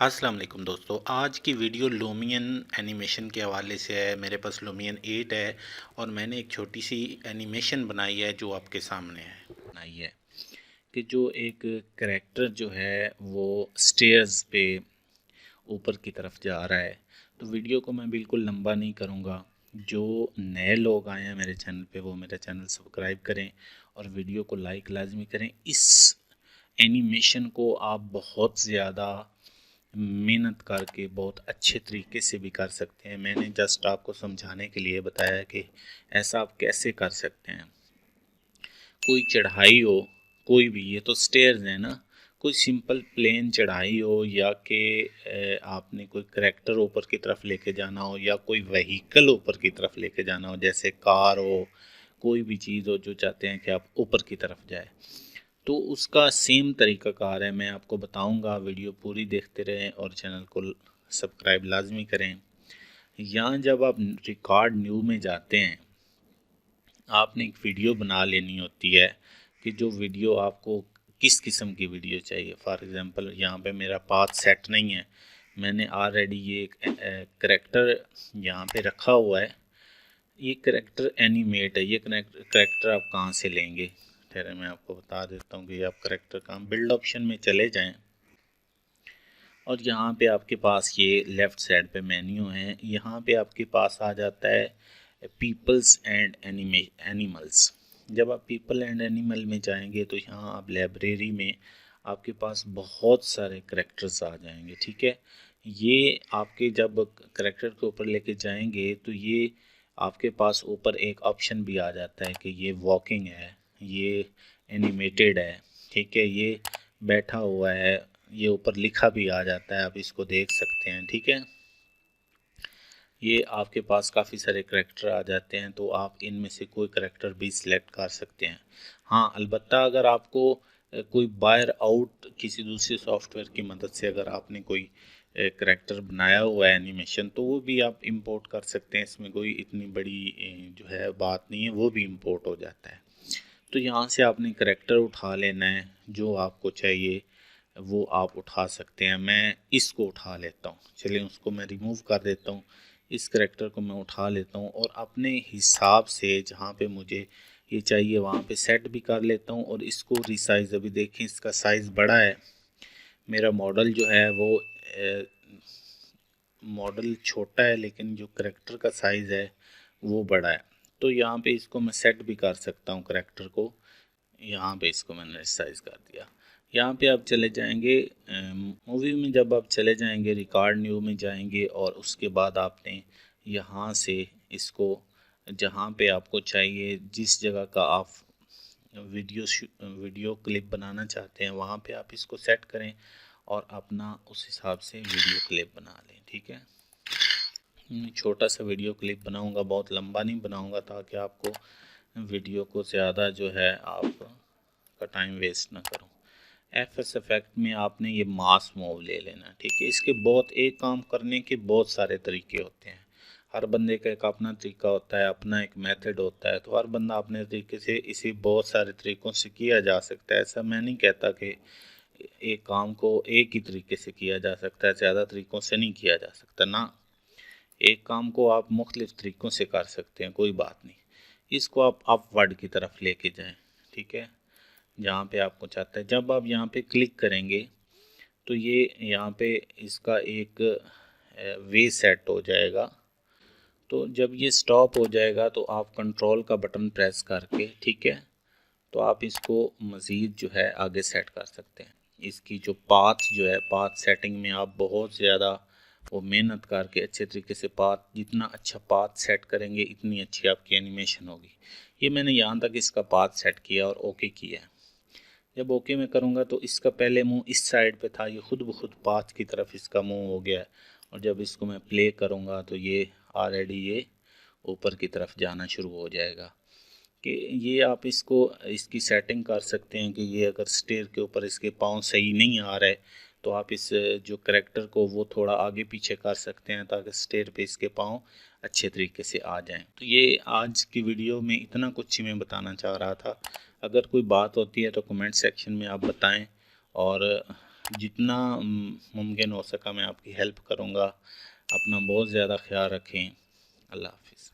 अस्सलाम वालेकुम दोस्तों। आज की वीडियो लूमियन एनिमेशन के हवाले से है। मेरे पास लूमियन 8 है और मैंने एक छोटी सी एनिमेशन बनाई है जो आपके सामने है। बनाई है कि जो एक करैक्टर जो है वो स्टेयर्स पे ऊपर की तरफ जा रहा है। तो वीडियो को मैं बिल्कुल लंबा नहीं करूँगा। जो नए लोग आए हैं मेरे चैनल पे वो मेरा चैनल सब्सक्राइब करें और वीडियो को लाइक लाजमी करें। इस एनिमेशन को आप बहुत ज़्यादा मेहनत करके बहुत अच्छे तरीके से भी कर सकते हैं। मैंने जस्ट आपको समझाने के लिए बताया कि ऐसा आप कैसे कर सकते हैं। कोई चढ़ाई हो, कोई भी, ये तो स्टेयर्स है ना, कोई सिंपल प्लेन चढ़ाई हो या कि आपने कोई करैक्टर ऊपर की तरफ लेके जाना हो या कोई व्हीकल ऊपर की तरफ लेके जाना हो, जैसे कार हो, कोई भी चीज़ हो जो चाहते हैं कि आप ऊपर की तरफ जाए, तो उसका सेम तरीक़ाकार है। मैं आपको बताऊंगा, वीडियो पूरी देखते रहें और चैनल को सब्सक्राइब लाजमी करें। यहाँ जब आप रिकॉर्ड न्यू में जाते हैं, आपने एक वीडियो बना लेनी होती है कि जो वीडियो आपको किस किस्म की वीडियो चाहिए। फॉर एग्ज़ाम्पल यहाँ पे मेरा पाथ सेट नहीं है, मैंने ऑलरेडी ये एक करैक्टर यहाँ पे रखा हुआ है। ये करैक्टर एनिमेट है। ये करैक्टर आप कहाँ से लेंगे, ठहरे मैं आपको बता देता हूँ कि आप करैक्टर कहाँ, बिल्ड ऑप्शन में चले जाएं और यहाँ पे आपके पास ये लेफ़्ट साइड पे मेन्यू है। यहाँ पे आपके पास आ जाता है पीपल्स एंड एनिमल्स। जब आप पीपल एंड एनिमल में जाएंगे तो यहाँ आप लाइब्रेरी में आपके पास बहुत सारे करैक्टर्स आ जाएंगे। ठीक है, ये आपके जब करैक्टर के ऊपर लेके जाएंगे तो ये आपके पास ऊपर एक ऑप्शन भी आ जाता है कि ये वॉकिंग है, ये एनिमेटेड है, ठीक है, ये बैठा हुआ है, ये ऊपर लिखा भी आ जाता है, आप इसको देख सकते हैं। ठीक है, ये आपके पास काफ़ी सारे करैक्टर आ जाते हैं, तो आप इनमें से कोई करैक्टर भी सिलेक्ट कर सकते हैं। हाँ, अलबत्ता अगर आपको कोई बायर आउट किसी दूसरे सॉफ्टवेयर की मदद से अगर आपने कोई करैक्टर बनाया हुआ है एनिमेशन, तो वो भी आप इंपोर्ट कर सकते हैं। इसमें कोई इतनी बड़ी जो है बात नहीं है, वो भी इंपोर्ट हो जाता है। तो यहाँ से आपने करैक्टर उठा लेना है, जो आपको चाहिए वो आप उठा सकते हैं। मैं इसको उठा लेता हूँ, चलिए उसको मैं रिमूव कर देता हूँ। इस करैक्टर को मैं उठा लेता हूँ और अपने हिसाब से जहाँ पे मुझे ये चाहिए वहाँ पे सेट भी कर लेता हूँ और इसको रिसाइज़, अभी देखें इसका साइज़ बड़ा है। मेरा मॉडल जो है वो मॉडल छोटा है लेकिन जो करैक्टर का साइज़ है वो बड़ा है। तो यहाँ पे इसको मैं सेट भी कर सकता हूँ करैक्टर को। यहाँ पे इसको मैंने साइज़ कर दिया। यहाँ पे आप चले जाएंगे मूवी में, जब आप चले जाएंगे रिकॉर्ड न्यू में जाएंगे और उसके बाद आपने यहाँ से इसको जहाँ पे आपको चाहिए, जिस जगह का आप वीडियो क्लिप बनाना चाहते हैं वहाँ पे आप इसको सेट करें और अपना उस हिसाब से वीडियो क्लिप बना लें। ठीक है, छोटा सा वीडियो क्लिप बनाऊंगा, बहुत लंबा नहीं बनाऊंगा ताकि आपको वीडियो को ज़्यादा जो है आपका टाइम वेस्ट ना करूं। एफएस इफेक्ट में आपने ये मास मूव ले लेना। ठीक है, इसके बहुत, एक काम करने के बहुत सारे तरीके होते हैं। हर बंदे का एक अपना तरीका होता है, अपना एक मेथड होता है, तो हर बंदा अपने तरीके से इसे बहुत सारे तरीक़ों से किया जा सकता है। ऐसा मैं नहीं कहता कि एक काम को एक ही तरीके से किया जा सकता है, ज़्यादा तरीक़ों से नहीं किया जा सकता ना। एक काम को आप मुख्तलिफ़ तरीक़ों से कर सकते हैं, कोई बात नहीं। इसको आप अपवर्ड की तरफ लेके जाएं। ठीक है, जहाँ पे आपको चाहता है, जब आप यहाँ पे क्लिक करेंगे तो ये यहाँ पे इसका एक वे सेट हो जाएगा। तो जब ये स्टॉप हो जाएगा तो आप कंट्रोल का बटन प्रेस करके, ठीक है, तो आप इसको मज़ीद जो है आगे सेट कर सकते हैं। इसकी जो पाथ जो है, पाथ सेटिंग में आप बहुत ज़्यादा वो मेहनत करके अच्छे तरीके से पाथ, जितना अच्छा पाथ सेट करेंगे इतनी अच्छी आपकी एनिमेशन होगी। ये मैंने यहाँ तक इसका पाथ सेट किया और ओके किया है। जब ओके मैं करूँगा तो इसका पहले मुंह इस साइड पे था, ये खुद ब खुद पाथ की तरफ इसका मुंह हो गया है। और जब इसको मैं प्ले करूँगा तो ये ऑलरेडी ये ऊपर की तरफ जाना शुरू हो जाएगा। कि ये आप इसको, इसकी सेटिंग कर सकते हैं कि ये अगर स्टेयर के ऊपर इसके पाँव सही नहीं आ रहे तो आप इस जो करैक्टर को वो थोड़ा आगे पीछे कर सकते हैं ताकि स्टेयर पे इसके पाँव अच्छे तरीके से आ जाएं। तो ये आज की वीडियो में इतना कुछ ही मैं बताना चाह रहा था। अगर कोई बात होती है तो कमेंट सेक्शन में आप बताएं और जितना मुमकिन हो सका मैं आपकी हेल्प करूँगा। अपना बहुत ज़्यादा ख्याल रखें। अल्लाह हाफ़िज़।